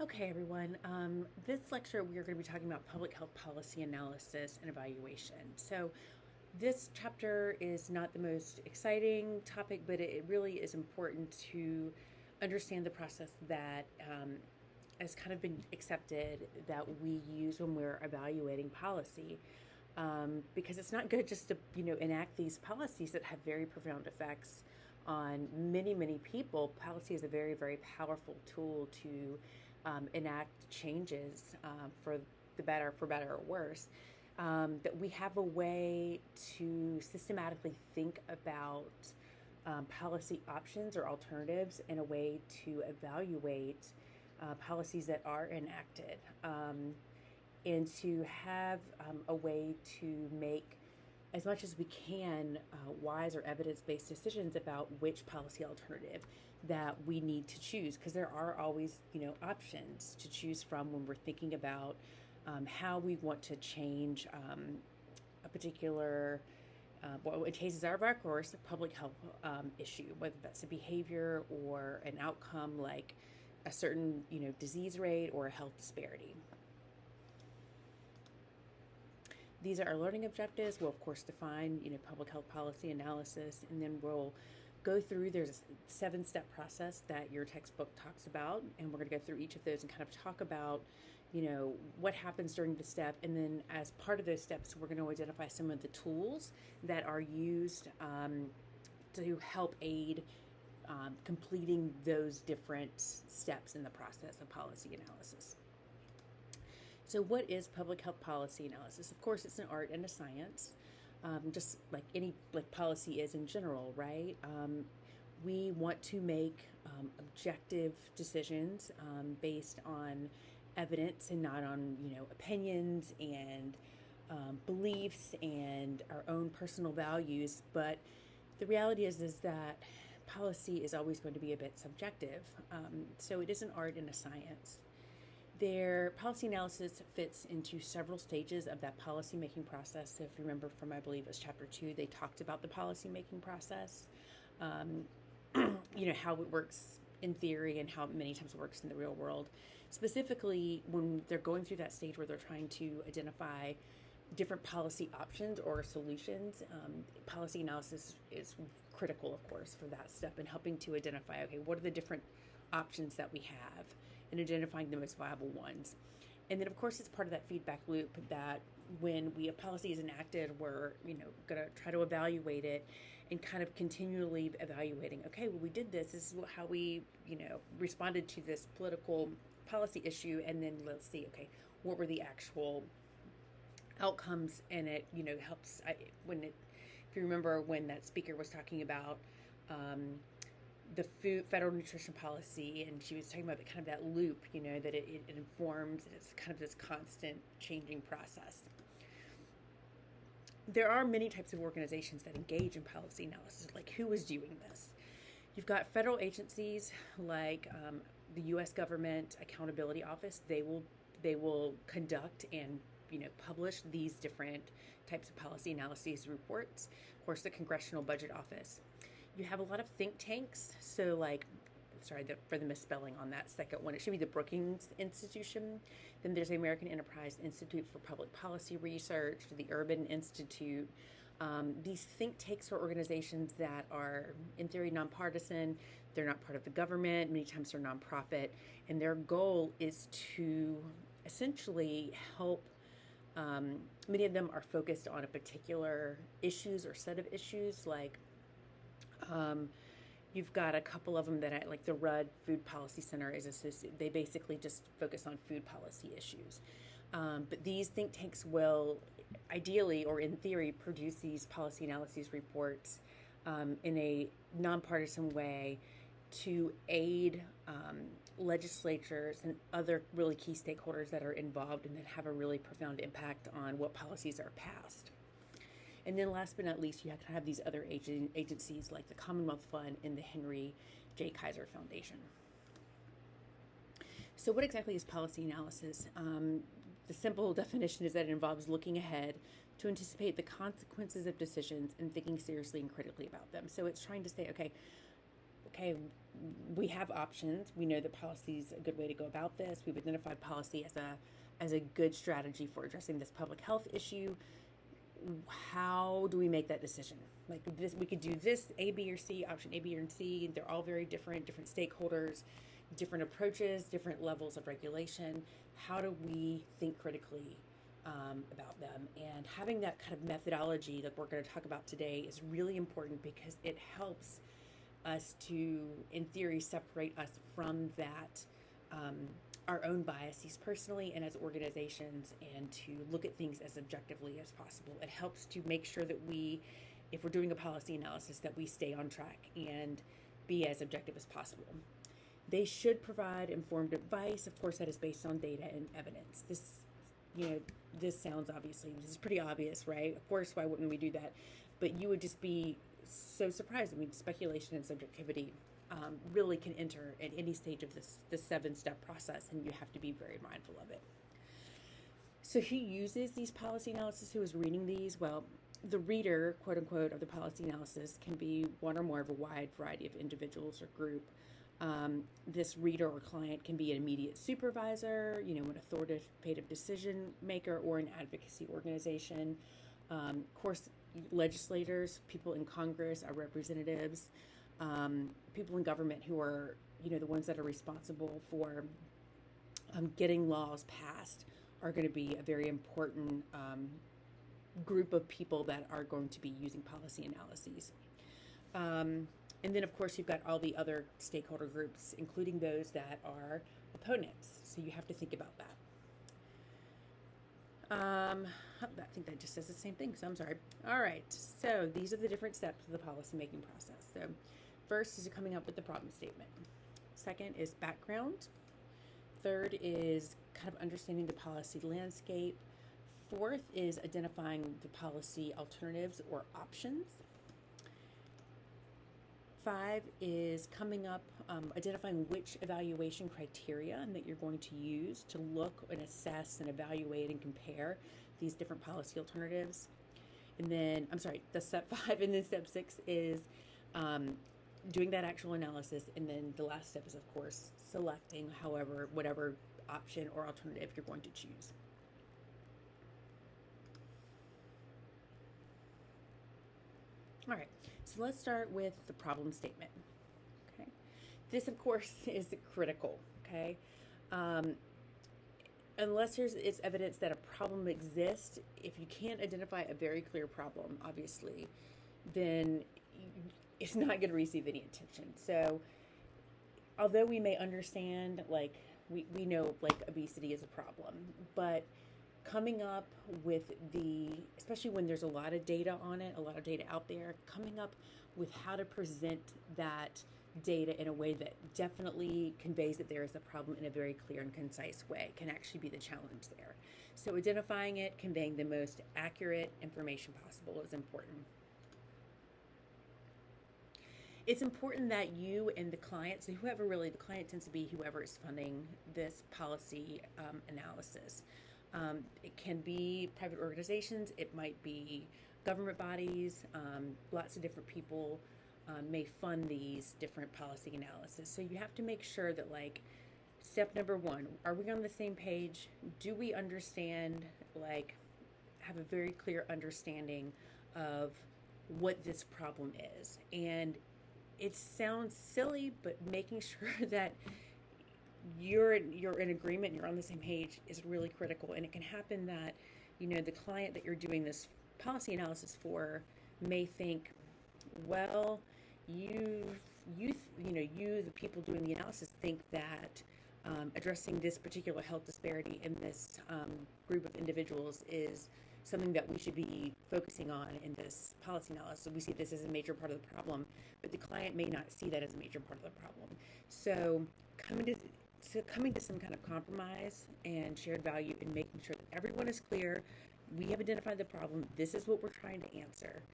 Okay, everyone. This lecture, we are going to be talking about public health policy analysis and evaluation. So, this chapter is not the most exciting topic, but it really is important to understand the process that has kind of been accepted that we use when we're evaluating policy. Because it's not good just to enact these policies that have very profound effects on many people. Policy is a very powerful tool to enact changes for better or worse. That we have a way to systematically think about policy options or alternatives and a way to evaluate policies that are enacted. And to have a way to make, as much as we can, wise or evidence-based decisions about which policy alternative that we need to choose, because there are always, options to choose from when we're thinking about how we want to change a particular, in cases of our course, a public health issue, whether that's a behavior or an outcome like a certain, disease rate or a health disparity. These are our learning objectives. We'll, of course, define, public health policy analysis, and then we'll go through, there's a 7-step process that your textbook talks about, and we're going to go through each of those and kind of talk about, what happens during the step. And then as part of those steps, we're going to identify some of the tools that are used to help aid completing those different steps in the process of policy analysis. So what is public health policy analysis? Of course, it's an art and a science, just like any policy is in general, right? We want to make objective decisions based on evidence and not on, opinions and beliefs and our own personal values. But the reality is that policy is always going to be a bit subjective. So it is an art and a science. Their policy analysis fits into several stages of that policy-making process. So if you remember from, I believe it was chapter 2, they talked about the policy-making process, how it works in theory and how many times it works in the real world. Specifically, when they're going through that stage where they're trying to identify different policy options or solutions, policy analysis is critical, of course, for that step in helping to identify, okay, what are the different options that we have, and identifying the most viable ones. And then, of course, it's part of that feedback loop that when a policy is enacted, we're going to try to evaluate it and kind of continually evaluating, okay, well, we did this is how we responded to this political policy issue, and then let's see, okay, what were the actual outcomes. And it helps if you remember when that speaker was talking about the federal nutrition policy, and she was talking about that loop, that it informs, it's kind of this constant changing process. There are many types of organizations that engage in policy analysis. Like, who is doing this? You've got federal agencies like the U.S. Government Accountability Office. They will conduct and publish these different types of policy analyses reports. Of course, the Congressional Budget Office. You have a lot of think tanks. So for the misspelling on that second one. It should be the Brookings Institution. Then there's the American Enterprise Institute for Public Policy Research, the Urban Institute. These think tanks are organizations that are, in theory, nonpartisan. They're not part of the government. Many times they're nonprofit. And their goal is to essentially help. Many of them are focused on a particular issues or set of issues, like you've got a couple of them that like the Rudd Food Policy Center is associated. They basically just focus on food policy issues. But these think tanks will ideally, or in theory, produce these policy analyses reports in a nonpartisan way to aid legislatures and other really key stakeholders that are involved and that have a really profound impact on what policies are passed. And then last but not least, you have to have these other agencies like the Commonwealth Fund and the Henry J. Kaiser Foundation. So what exactly is policy analysis? The simple definition is that it involves looking ahead to anticipate the consequences of decisions and thinking seriously and critically about them. So it's trying to say, okay, we have options. We know that policy is a good way to go about this. We've identified policy as a good strategy for addressing this public health issue. How do we make that decision? Like this, we could do this A, B, or C, option A, B, or C. They're all very different stakeholders, different approaches, different levels of regulation. How do we think critically about them? And having that kind of methodology that we're going to talk about today is really important because it helps us to, in theory, separate us from that, our own biases personally and as organizations, and to look at things as objectively as possible. It helps to make sure that we, if we're doing a policy analysis, that we stay on track and be as objective as possible. They should provide informed advice. Of course, that is based on data and evidence. This sounds obviously, this is pretty obvious, right? Of course, why wouldn't we do that? But you would just be so surprised. I mean, speculation and subjectivity really can enter at any stage of this 7-step process, and you have to be very mindful of it. So he uses these policy analysis. Who is reading these? Well, the reader, quote unquote, of the policy analysis can be one or more of a wide variety of individuals or group. This reader or client can be an immediate supervisor, an authoritative decision maker, or an advocacy organization. Of course, legislators, people in Congress, our representatives, people in government who are, the ones that are responsible for getting laws passed are going to be a very important group of people that are going to be using policy analyses. And then, of course, you've got all the other stakeholder groups, including those that are opponents. So you have to think about that. I think that just says the same thing, so I'm sorry. All right, so these are the different steps of the policymaking process. So first is coming up with the problem statement. Second is background. Third is kind of understanding the policy landscape. Fourth is identifying the policy alternatives or options. 5 is coming up, identifying which evaluation criteria that you're going to use to look and assess and evaluate and compare these different policy alternatives. And then, that's step 5. And then step 6 is doing that actual analysis. And then the last step is, of course, selecting whatever option or alternative you're going to choose. All right, so let's start with the problem statement. Okay, this, of course, is critical. Okay, unless it's evidence that a problem exists, if you can't identify a very clear problem, obviously, then it's not going to receive any attention. So, although we may understand, we know obesity is a problem, but coming up with especially when there's a lot of data on it, a lot of data out there, coming up with how to present that data in a way that definitely conveys that there is a problem in a very clear and concise way can actually be the challenge there. So identifying it, conveying the most accurate information possible is important. It's important that you and the client, so the client tends to be whoever is funding this policy analysis. It can be private organizations, it might be government bodies, lots of different people may fund these different policy analysis. So you have to make sure that, step number 1, are we on the same page? Do we understand, have a very clear understanding of what this problem is? And it sounds silly, but making sure that you're in agreement, you're on the same page is really critical. And it can happen that, the client that you're doing this policy analysis for may think, well, you, the people doing the analysis think that addressing this particular health disparity in this group of individuals is something that we should be focusing on in this policy analysis. So we see this as a major part of the problem, but the client may not see that as a major part of the problem. So coming to some kind of compromise and shared value and making sure that everyone is clear, we have identified the problem, this is what we're trying to answer,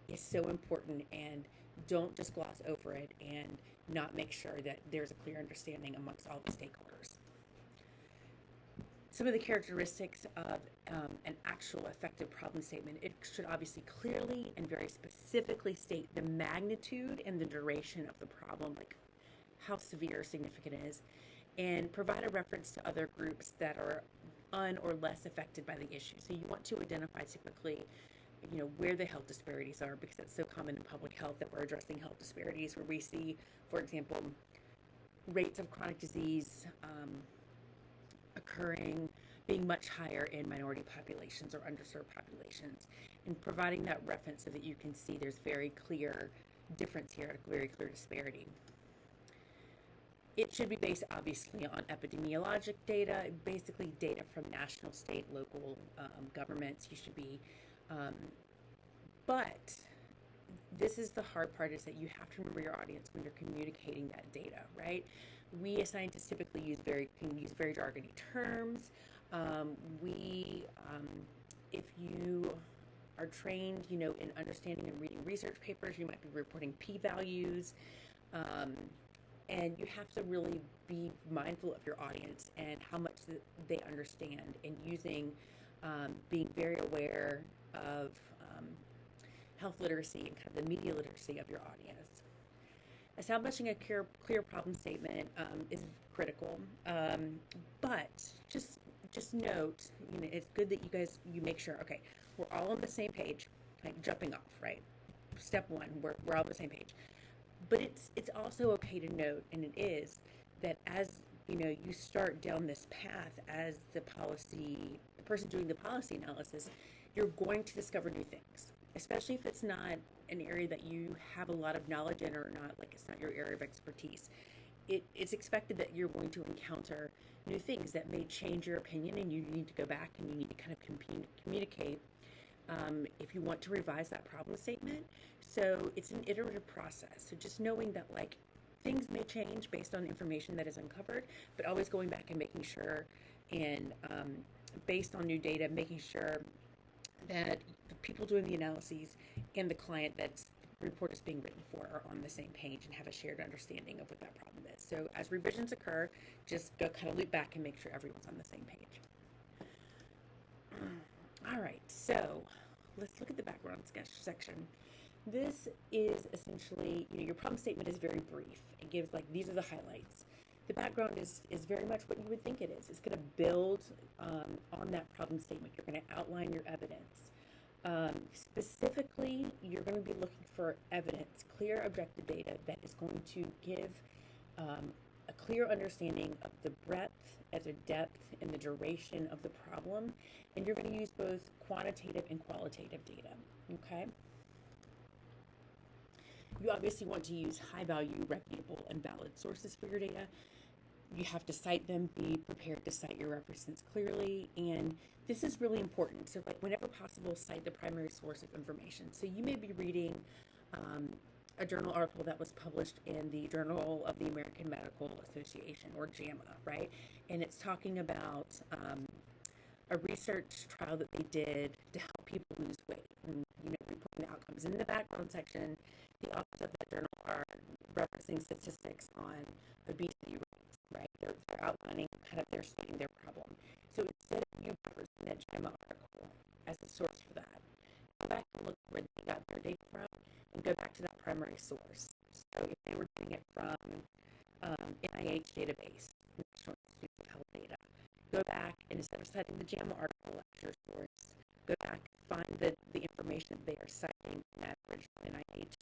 is so important. And don't just gloss over it and not make sure that there's a clear understanding amongst all the stakeholders. Some of the characteristics of an actual effective problem statement: it should obviously clearly and very specifically state the magnitude and the duration of the problem, like how severe or significant it is, and provide a reference to other groups that are or less affected by the issue. So you want to identify typically, where the health disparities are, because that's so common in public health that we're addressing health disparities, where we see, for example, rates of chronic disease occurring being much higher in minority populations or underserved populations, and providing that reference so that you can see there's very clear difference here, a very clear disparity. It should be based obviously on epidemiologic data, basically data from national, state, local governments. You should be, but this is the hard part, is that you have to remember your audience when you're communicating that data, right? We as scientists typically can use very jargony terms. If you are trained, in understanding and reading research papers, you might be reporting p-values. And you have to really be mindful of your audience and how much they understand, and being very aware of health literacy and kind of the media literacy of your audience. Establishing a clear problem statement is critical, but just note, it's good that you make sure, okay, we're all on the same page, like jumping off, right? Step one, we're all on the same page. But it's also okay to note, and it is, that as you start down this path as the person doing the policy analysis, you're going to discover new things, especially if it's not an area that you have a lot of knowledge in, or not, like it's not your area of expertise. It's expected that you're going to encounter new things that may change your opinion, and you need to go back and you need to kind of communicate if you want to revise that problem statement. So it's an iterative process. So just knowing that, like, things may change based on information that is uncovered, but always going back and making sure, and based on new data, making sure that the people doing the analyses and the client that's the report is being written for are on the same page and have a shared understanding of what that problem is. So as revisions occur, just go kind of loop back and make sure everyone's on the same page. All right, so let's look at the background section. This is essentially, your problem statement is very brief. It gives, these are the highlights. The background is very much what you would think it is. It's going to build on that problem statement. You're going to outline your evidence. Specifically, you're going to be looking for evidence, clear objective data that is going to give a clear understanding of the breadth, the depth, and the duration of the problem. And you're going to use both quantitative and qualitative data, okay? You obviously want to use high-value, reputable, and valid sources for your data. You have to cite them, be prepared to cite your references clearly, and this is really important. So, whenever possible, cite the primary source of information. So you may be reading a journal article that was published in the Journal of the American Medical Association, or JAMA, right? And it's talking about a research trial that they did to help people lose weight, and reporting the outcomes. In the background section, the authors of that journal are referencing statistics on obesity rates, right? They're outlining they're stating their problem. So instead of you referencing that JAMA article as a source for that, go back and look where they got their data from, and go back to that primary source. So if they were getting it from NIH database, National Institute of Health data, go back, and instead of citing the JAMA article as your source, go back, find the information they are citing in that original NIH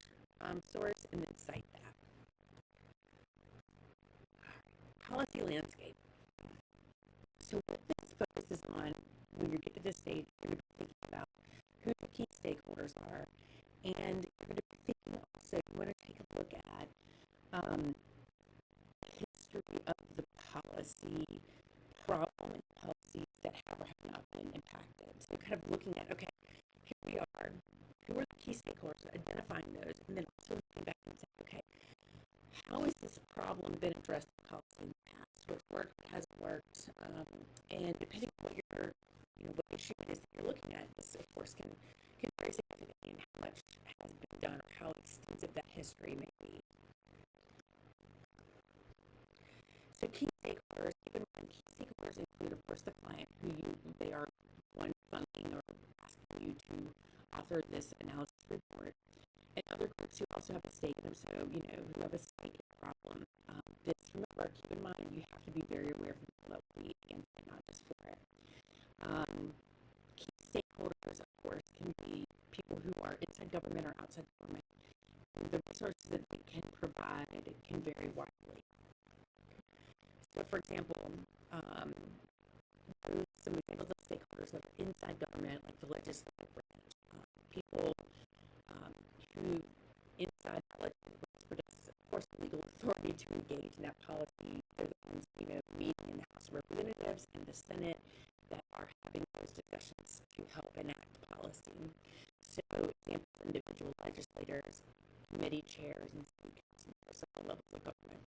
source, and then cite that. Policy landscape. So what this focuses on, when you get to this stage, you're going to be thinking about who the key stakeholders are, and you're going to be thinking also, you want to take a look at history of the policy problem and policies that have or have not been impacted. So kind of looking at, okay, here we are, who are the key stakeholders, identifying those, and then also looking back and saying, okay, how has this problem been addressed in policy in the past? What's worked, what hasn't worked, and depending on what what issue it is that you're looking at, this of course can vary significantly in how much has been done or how extensive that history may be. So key stakeholders, keep in mind, key stakeholders include, of course, the client, author this analysis report, and other groups who also have a stake in them, so, who have a stake in the problem. This, remember, keep in mind, you have to be very aware of the people that will be against it, not just for it. Key stakeholders, of course, can be people who are inside government or outside government. And the resources that they can provide can vary widely. So, for example, some examples of stakeholders that are inside government, like the legislative branch, people who inside the legislative branch produce, of course, the legal authority to engage in that policy. They're the ones, meeting in the House of Representatives and the Senate that are having those discussions to help enact policy. So, examples, individual legislators, committee chairs, and city council, several levels of government.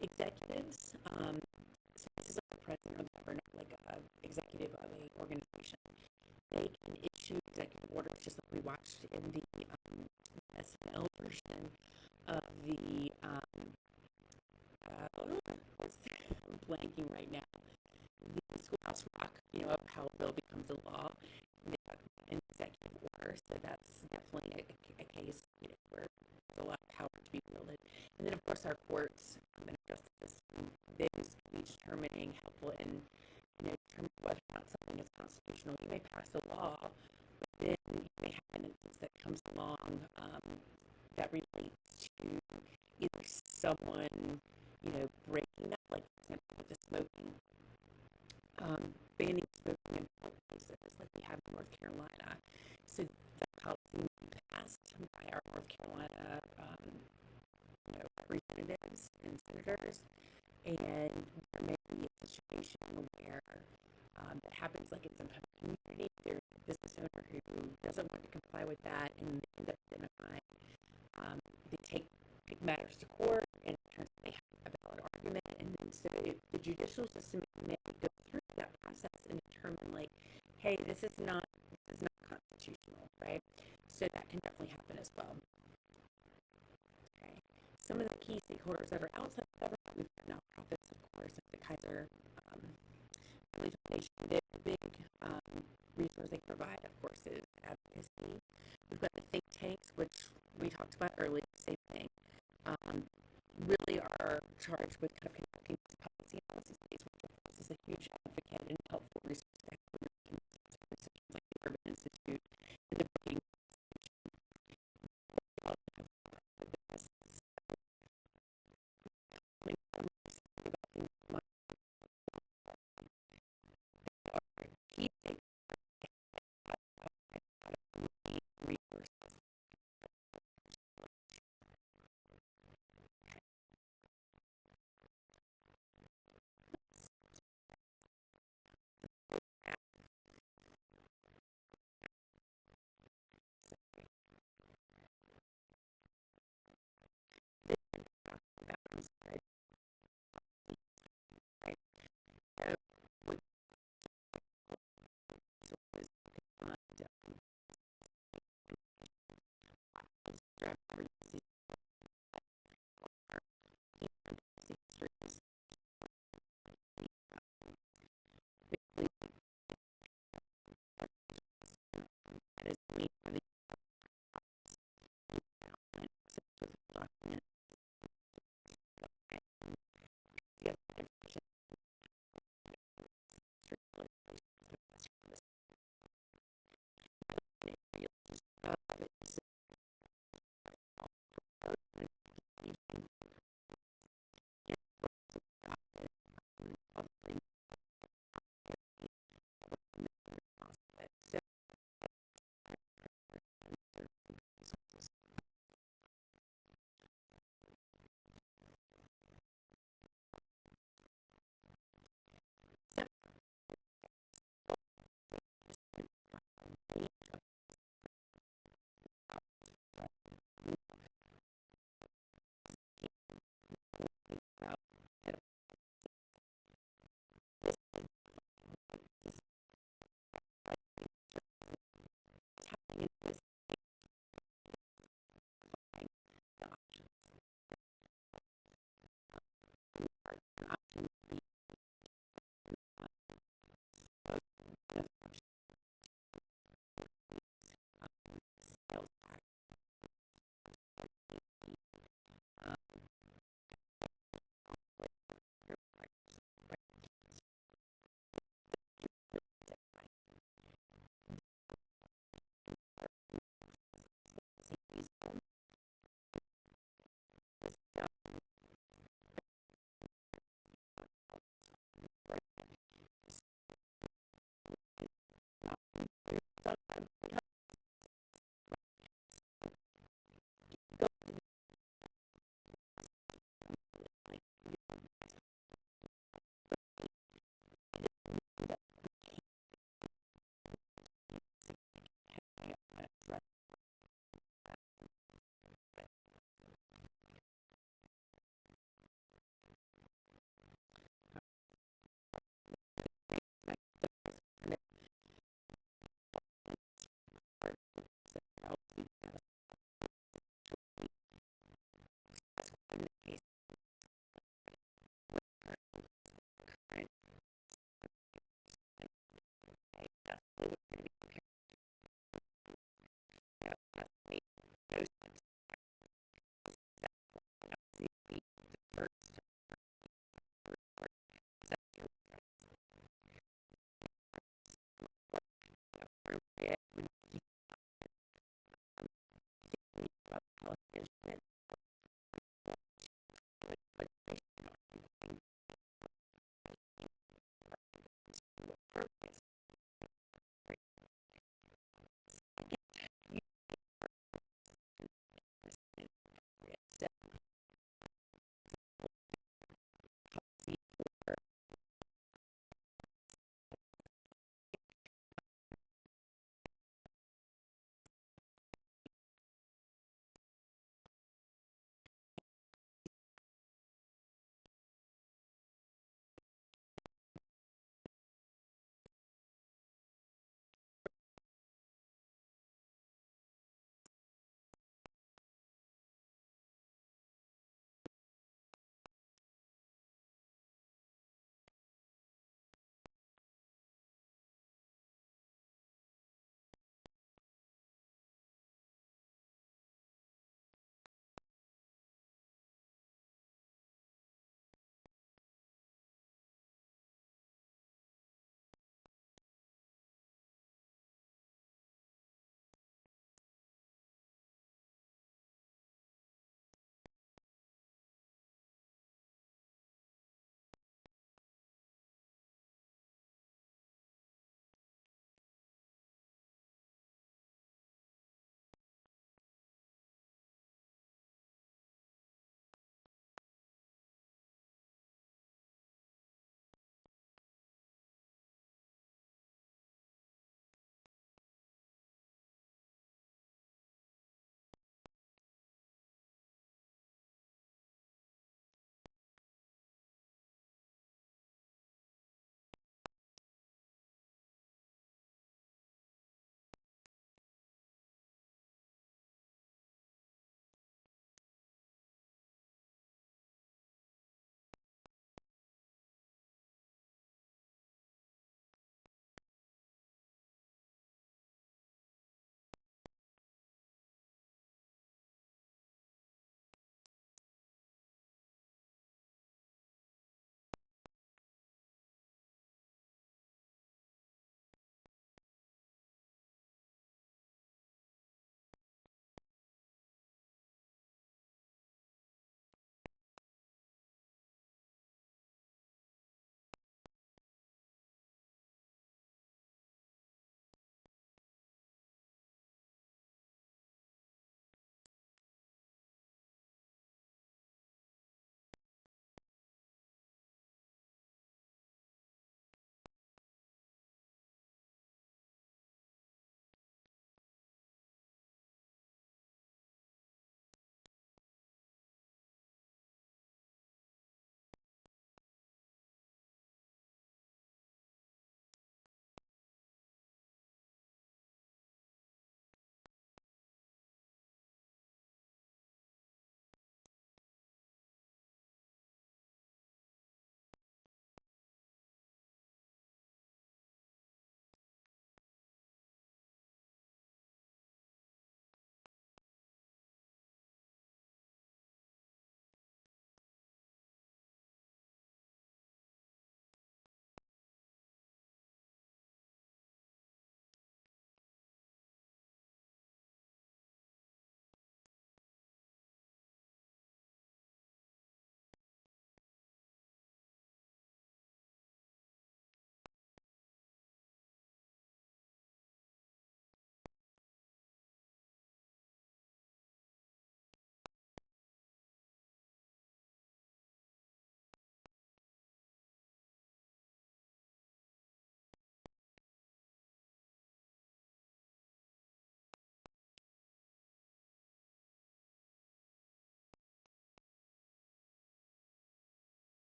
Executives, so this is like the president or the governor, like an executive of an organization. They can issue executive orders, just like we watched in the SNL version of the I'm blanking right now. The Schoolhouse Rock, of how a bill becomes a law, an executive order. So that's definitely a case where there's a lot of power to be wielded. And then, of course, our courts and justice system, those can be determining, helpful in determining whether or not something is constitutional. You may pass a law, but then you may have an instance that comes along that relates to either someone, breaking that, like, for example, with the smoking, banning smoking in public places, like we have in North Carolina. So that policy may be passed by our North Carolina, representatives and senators, and there may be a situation where that happens, like in some kind of community. There's a business owner who doesn't want to comply with that, and they end up identifying. They take matters to court, and it turns out they have a valid argument, and then so the judicial system may go through that process and determine, like, hey, this is not constitutional, right? So that can definitely happen as well. Okay. Some of the key stakeholders that are outside the government, we've got nonprofits, of course, like the Kaiser Family Foundation. The big resource they provide, of course, is advocacy. We've got the think tanks, which we talked about earlier, same thing. Really are charged with kind of